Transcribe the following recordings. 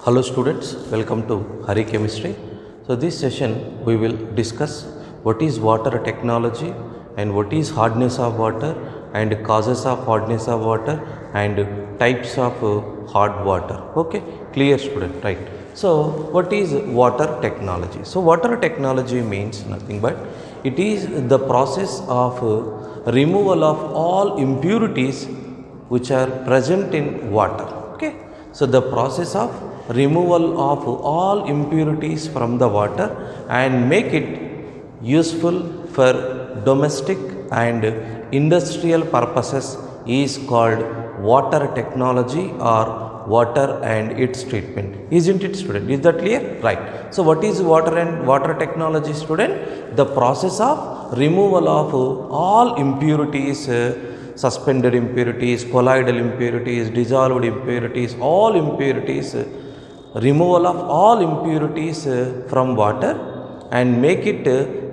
Hello students, welcome to Hari Chemistry. So this session we will discuss what is water technology and what is hardness of water and causes of hardness of water and types of hard water. Okay, clear student, right? So what is water technology? So water technology means nothing but it is the process of removal of all impurities which are present in water. Okay, so the process of removal of all impurities from the water and make it useful for domestic and industrial purposes is called water technology or water and its treatment. Isn't it, student? Is that clear? Right. So what is water and water technology, student? The process of removal of all impurities, suspended impurities, colloidal impurities, dissolved impurities, all impurities, removal of all impurities from water and make it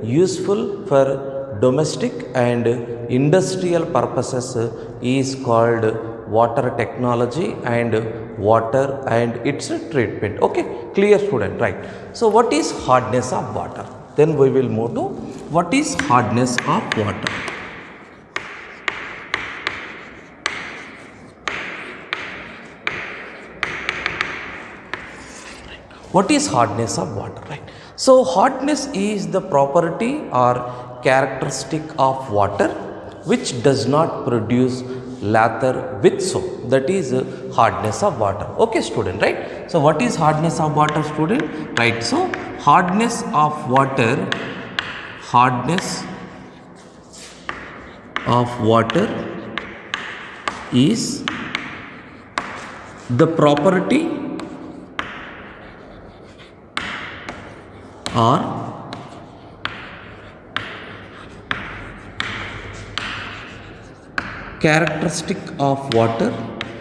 useful for domestic and industrial purposes is called water technology and water and its treatment. Okay, clear student, right? So what is hardness of water? Then we will move to what is hardness of water. What is hardness of water, right? So hardness is the property or characteristic of water which does not produce lather with soap. That is hardness of water. Okay, student, right? So what is hardness of water, student? Right. So hardness of water is the property or characteristic of water which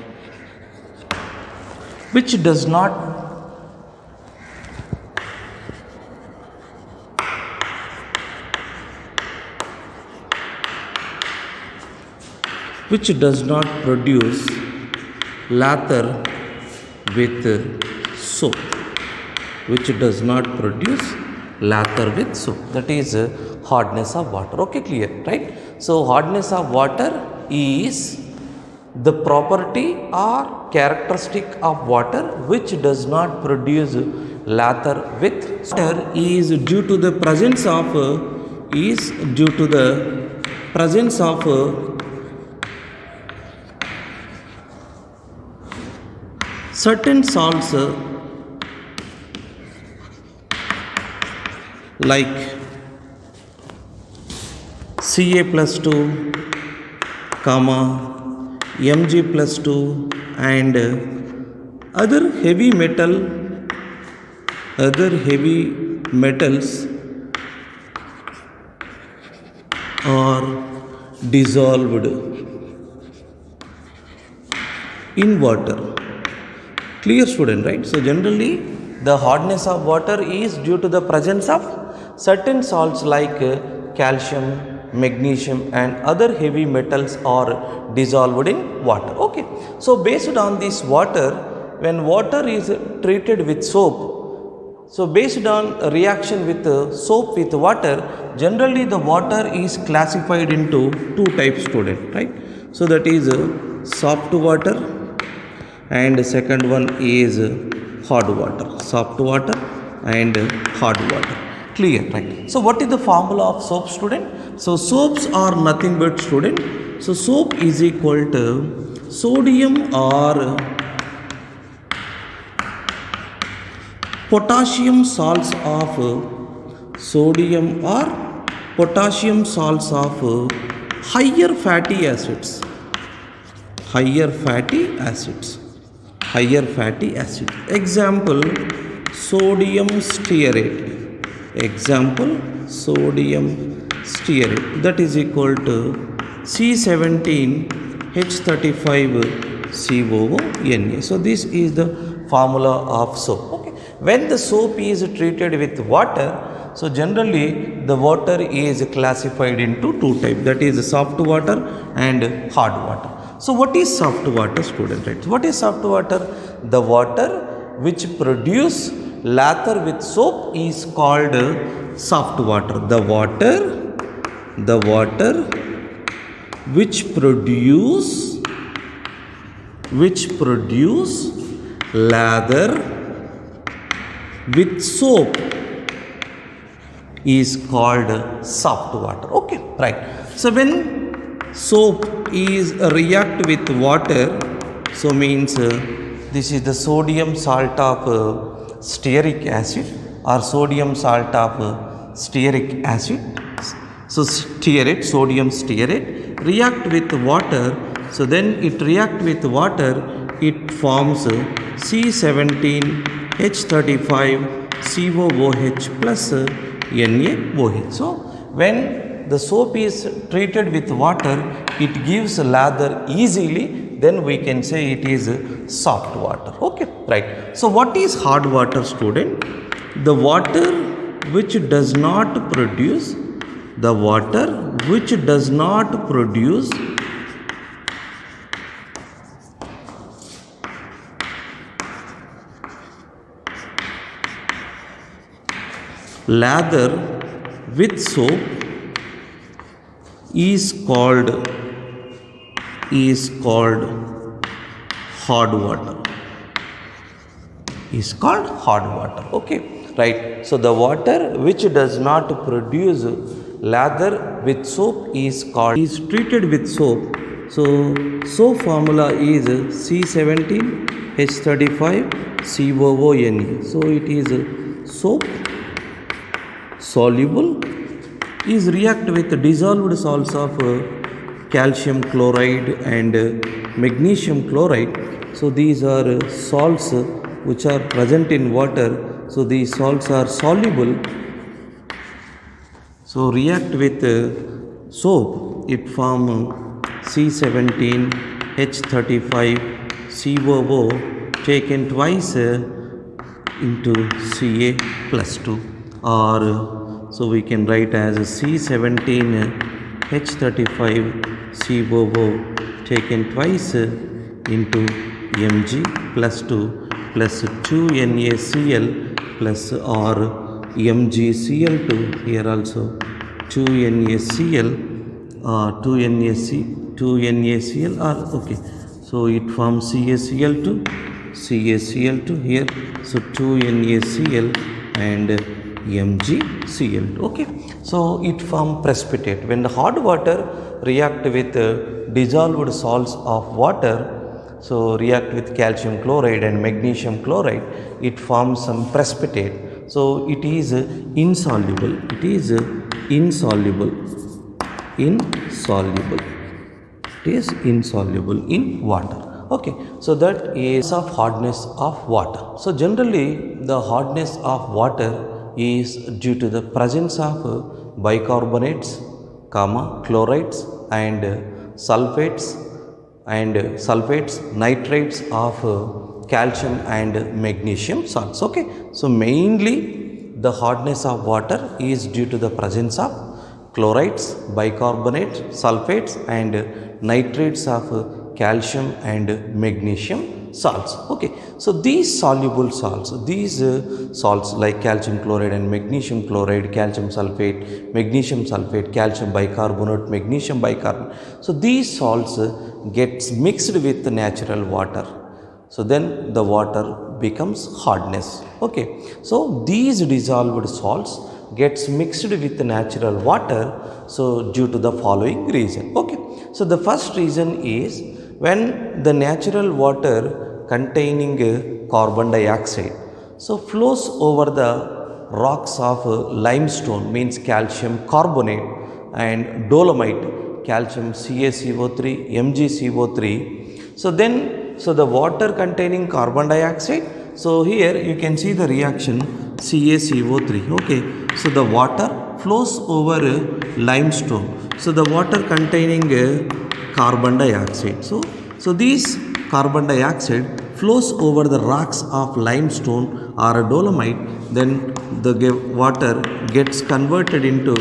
does not produce lather with soap. That is hardness of water. Okay, clear, right? So hardness of water is the property or characteristic of water which does not produce lather with water is due to the presence of certain salts like Ca plus 2, Mg plus 2 and other heavy metals are dissolved in water. Clear, student, right? So generally the hardness of water is due to the presence of certain salts like calcium, magnesium and other heavy metals are dissolved in water. Okay. So based on this water, when water is treated with soap, so based on a reaction with soap with water, generally the water is classified into two types, student, right? So that is soft water and the second one is hard water. Soft water and hard water. Clear, right? So what is the formula of soap, student? So soaps are nothing but, student, so soap is equal to sodium or potassium salts of higher fatty acids. Example, sodium stearate. That is equal to C17H35COO. So this is the formula of soap. Okay. When the soap is treated with water, so generally the water is classified into two types, that is soft water and hard water. So what is soft water, student? Right? What is soft water? The water which produce lather with soap is called soft water. The water which produce lather with soap is called soft water. Okay, right. So when soap is react with water, so means this is the sodium salt of stearic acid or sodium salt of stearic acid. So stearate, sodium stearate react with water. So then it react with water, it forms C17H35 COOH plus NaOH. So when the soap is treated with water, it gives lather easily, then we can say it is soft water. Okay, right. So what is hard water, student? The water which does not produce lather with soap is called hard water. Is called hard water. Okay, right. So the water which does not produce lather with soap is treated with soap. So soap formula is C17H35 COONE. So it is soap soluble is react with dissolved salts of calcium chloride and magnesium chloride. So these are salts which are present in water. So these salts are soluble. So react with soap, it form C17H35 COO taken twice into Ca plus 2, or so we can write as C17H35 COO taken twice into Mg plus 2 plus 2NaCl plus or MgCl2, here also 2NaCl, 2NaCl or okay, so it forms CaCl2 here, so 2NaCl and MgCl2. Okay, so it forms precipitate. When the hot water react with dissolved salts of water, so react with calcium chloride and magnesium chloride, it forms some precipitate. So it is insoluble. It is insoluble in water. Okay, so that is of hardness of water. So generally the hardness of water is due to the presence of bicarbonates, chlorides and sulfates, nitrates of calcium and magnesium salts. Okay, so mainly the hardness of water is due to the presence of chlorides, bicarbonate, sulfates and nitrates of calcium and magnesium salts. Okay, so these soluble salts, salts like calcium chloride and magnesium chloride, calcium sulfate, magnesium sulfate, calcium bicarbonate, magnesium bicarbonate, so these salts gets mixed with the natural water. So then the water becomes hardness. Okay, so these dissolved salts gets mixed with the natural water, so due to the following reason. Okay, so the first reason is when the natural water containing carbon dioxide so flows over the rocks of limestone, means calcium carbonate, and dolomite, calcium CaCO3, MgCO3. So then the water containing carbon dioxide, so here you can see the reaction CaCO3. Okay, so the water flows over limestone, so the water containing carbon dioxide, so this carbon dioxide flows over the rocks of limestone or dolomite, then the water gets converted into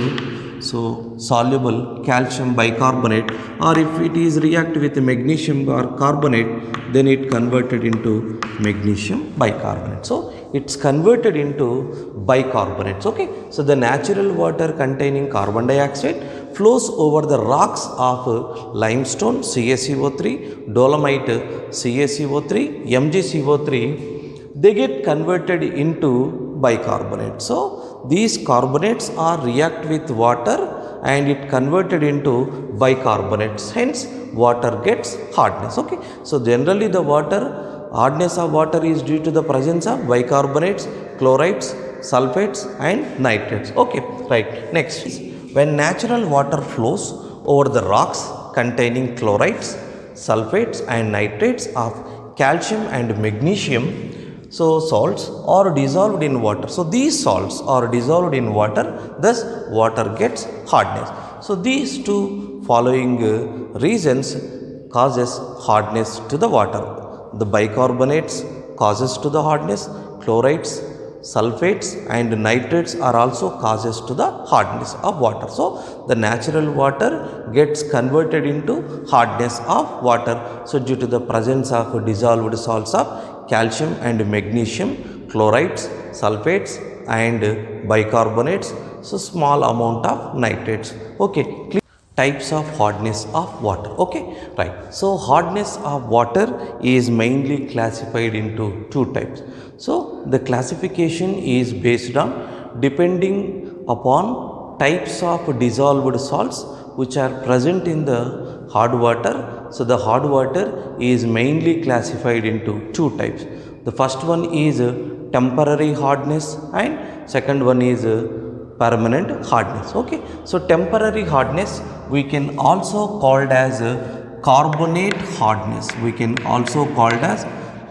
so soluble calcium bicarbonate, or if it is react with magnesium or carbonate, then it converted into magnesium bicarbonate. So it's converted into bicarbonates. Okay, so the natural water containing carbon dioxide flows over the rocks of limestone CaCO3, dolomite CaCO3, MgCO3. They get converted into bicarbonate. So these carbonates are react with water and it converted into bicarbonates, hence water gets hardness. Okay, so generally the water hardness of water is due to the presence of bicarbonates, chlorides, sulfates and nitrates. Okay, right. Next, when natural water flows over the rocks containing chlorides, sulfates and nitrates of calcium and magnesium, so salts are dissolved in water. So these salts are dissolved in water, thus water gets hardness. So these two following reasons causes hardness to the water. The bicarbonates causes to the hardness, chlorides, sulfates and nitrates are also causes to the hardness of water. So the natural water gets converted into hardness of water, so due to the presence of dissolved salts of calcium and magnesium, chlorides, sulfates and bicarbonates, so small amount of nitrates. Okay, types of hardness of water. Okay, right. So hardness of water is mainly classified into two types. So the classification is based on depending upon types of dissolved salts which are present in the hard water. So the hard water is mainly classified into two types. The first one is temporary hardness and second one is permanent hardness. Okay, so temporary hardness we can also called as carbonate hardness. We can also called as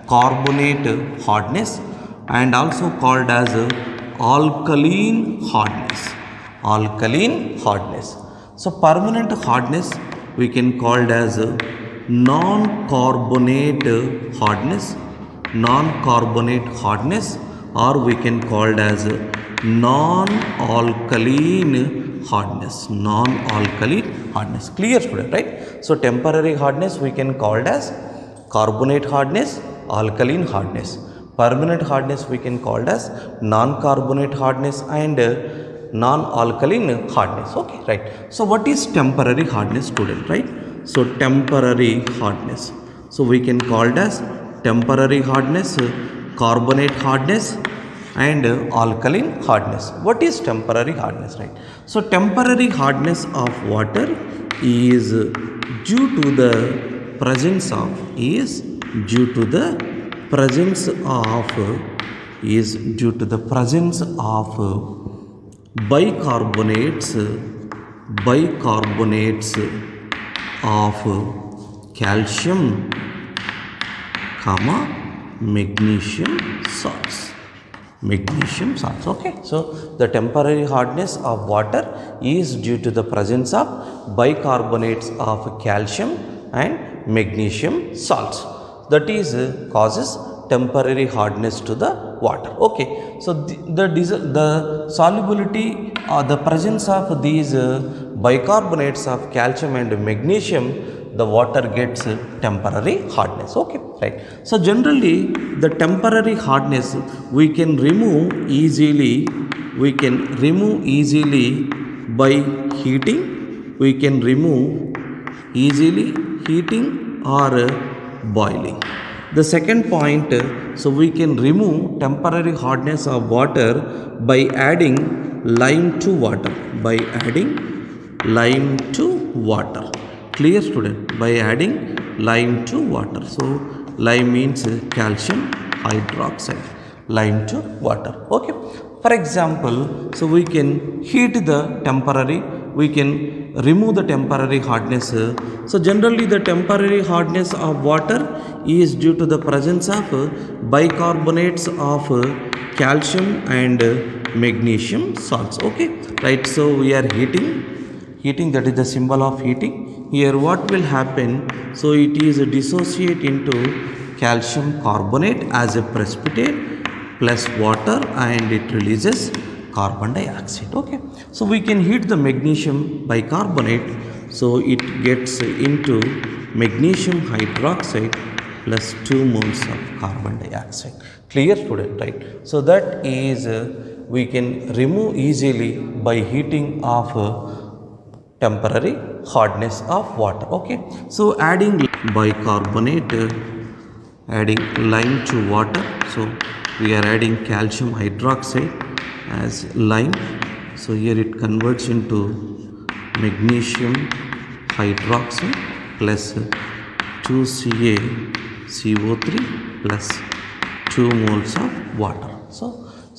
carbonate hardness and also called as alkaline hardness. Alkaline hardness. So permanent hardness we can called as non-carbonate hardness, non-carbonate hardness, or we can called as non-alkaline hardness. Non-alkaline hardness. Clear, student, right? So temporary hardness we can called as carbonate hardness, alkaline hardness. Permanent hardness we can called as non-carbonate hardness and non-alkaline hardness. Okay, right. So what is temporary hardness, student, right? So temporary hardness, so we can called as temporary hardness, carbonate hardness and alkaline hardness. What is temporary hardness, right? So temporary hardness of water is due to the presence of bicarbonates of calcium, magnesium salts. Magnesium salts. Okay, so the temporary hardness of water is due to the presence of bicarbonates of calcium and magnesium salts. That is causes temporary hardness to the water. Okay, so the solubility or the presence of these bicarbonates of calcium and magnesium, the water gets temporary hardness. Okay, right. So generally the temporary hardness we can remove easily. By heating. We can remove easily heating or boiling. The second point, so we can remove temporary hardness of water by adding lime to water. Clear, student? By adding lime to water. So lime means calcium hydroxide. Lime to water. Okay. For example, so we can heat the temporary, we can remove the temporary hardness. So generally the temporary hardness of water is due to the presence of bicarbonates of calcium and magnesium salts. Okay, right. So we are heating, that is the symbol of heating. Here what will happen? So it is dissociate into calcium carbonate as a precipitate plus water and it releases carbon dioxide. Okay, so we can heat the magnesium bicarbonate, so it gets into magnesium hydroxide plus 2 moles of carbon dioxide. Clear, student, right? So that is we can remove easily by heating of temporary hardness of water. Okay, so adding bicarbonate, adding lime to water, so we are adding calcium hydroxide as lime, so here it converts into magnesium hydroxide plus 2Ca CO3 plus 2 moles of water.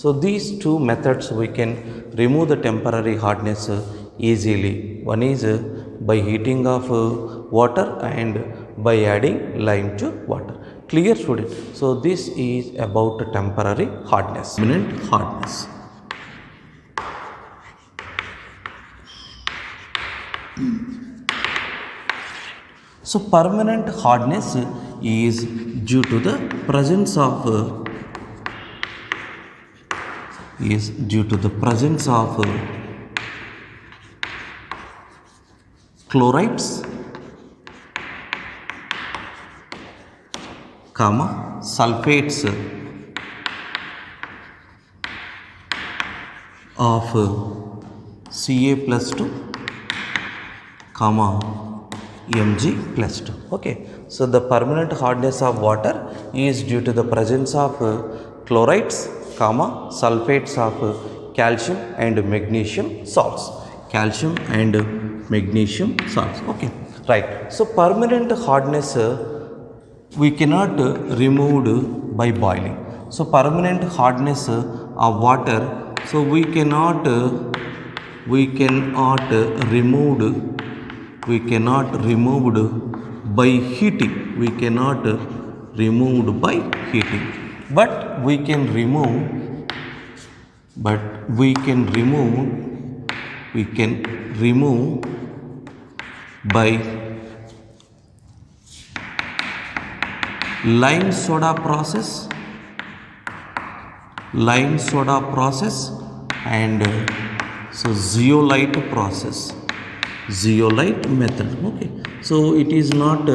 So these two methods we can remove the temporary hardness easily. One is by heating of water and by adding lime to water. Clear, student? So this is about temporary hardness, permanent hardness. So permanent hardness is due to the presence of chlorides, sulfates of Ca plus 2, Mg plus 2. Okay, so the permanent hardness of water is due to the presence of chlorides, sulfates of calcium and magnesium salts. Calcium and magnesium salts. Okay, right. So permanent hardness we cannot remove by boiling. So permanent hardness of water, so we cannot removed by heating. We cannot removed by heating, but we can remove by lime soda process and so zeolite method. Okay, so it is not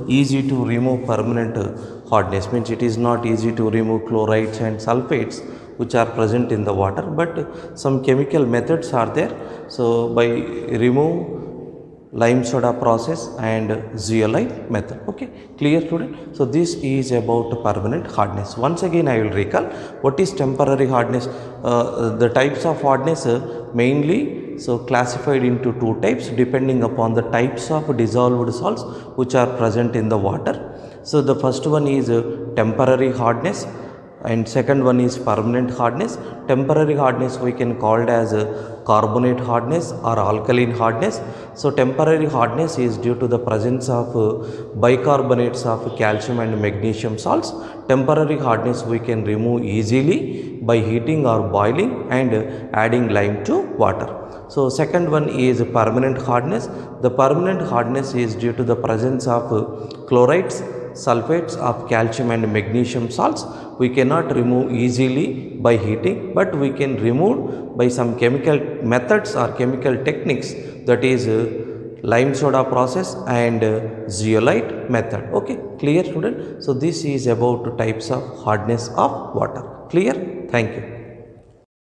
easy to remove permanent hardness, means it is not easy to remove chlorides and sulfates which are present in the water, but some chemical methods are there. So by remove lime soda process and zeolite method. Okay, clear, student? So this is about permanent hardness. Once again I will recall what is temporary hardness. The types of hardness mainly so classified into two types depending upon the types of dissolved salts which are present in the water. So the first one is temporary hardness and second one is permanent hardness. Temporary hardness we can call it as carbonate hardness or alkaline hardness. So temporary hardness is due to the presence of bicarbonates of calcium and magnesium salts. Temporary hardness we can remove easily by heating or boiling and adding lime to water. So second one is permanent hardness. The permanent hardness is due to the presence of chlorides, sulfates of calcium and magnesium salts. We cannot remove easily by heating, but we can remove by some chemical methods or chemical techniques, that is lime soda process and zeolite method. Okay, clear, student? So this is about types of hardness of water. Clear? Thank you.